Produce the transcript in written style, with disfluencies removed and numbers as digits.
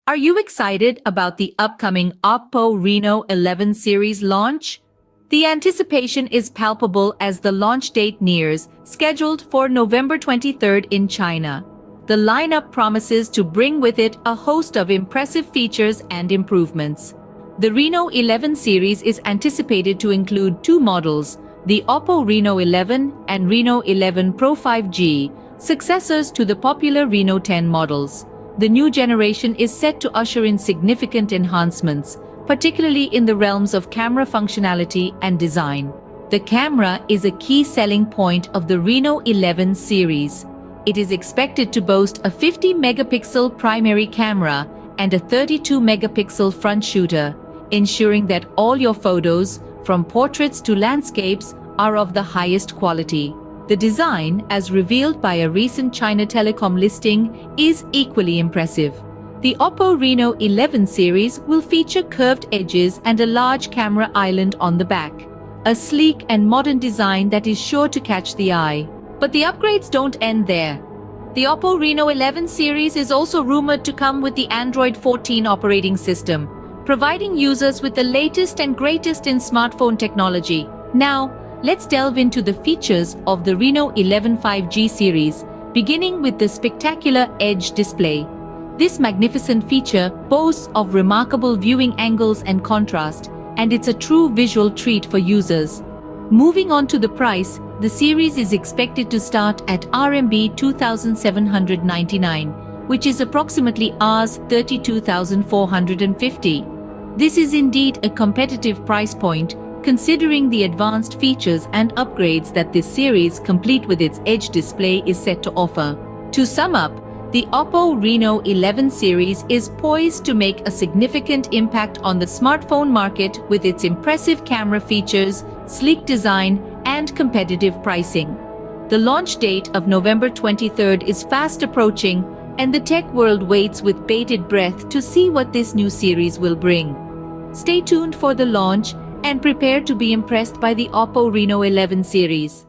Are you excited about the upcoming OPPO Reno 11 series launch? The anticipation is palpable as the launch date nears, scheduled for November 23rd in China. The lineup promises to bring with it a host of impressive features and improvements. The Reno 11 series is anticipated to include two models, the OPPO Reno 11 and Reno 11 Pro 5G, successors to the popular Reno 10 models. The new generation is set to usher in significant enhancements, particularly in the realms of camera functionality and design. The camera is a key selling point of the Reno 11 series. It is expected to boast a 50-megapixel primary camera and a 32-megapixel front shooter, ensuring that all your photos, from portraits to landscapes, are of the highest quality. The design, as revealed by a recent China Telecom listing, is equally impressive. The OPPO Reno 11 series will feature curved edges and a large camera island on the back, a sleek and modern design that is sure to catch the eye. But the upgrades don't end there. The OPPO Reno 11 series is also rumored to come with the Android 14 operating system, providing users with the latest and greatest in smartphone technology. Now, let's delve into the features of the Reno 11 5G series, beginning with the spectacular Edge display. This magnificent feature boasts of remarkable viewing angles and contrast, and it's a true visual treat for users. Moving on to the price, the series is expected to start at RMB 2,799, which is approximately Rs 32,450. This is indeed a competitive price point, considering the advanced features and upgrades that this series, complete with its Edge display, is set to offer. To sum up, the OPPO Reno 11 series is poised to make a significant impact on the smartphone market with its impressive camera features, sleek design, and competitive pricing. The launch date of November 23rd is fast approaching, and the tech world waits with bated breath to see what this new series will bring. Stay tuned for the launch and prepare to be impressed by the OPPO Reno 11 series.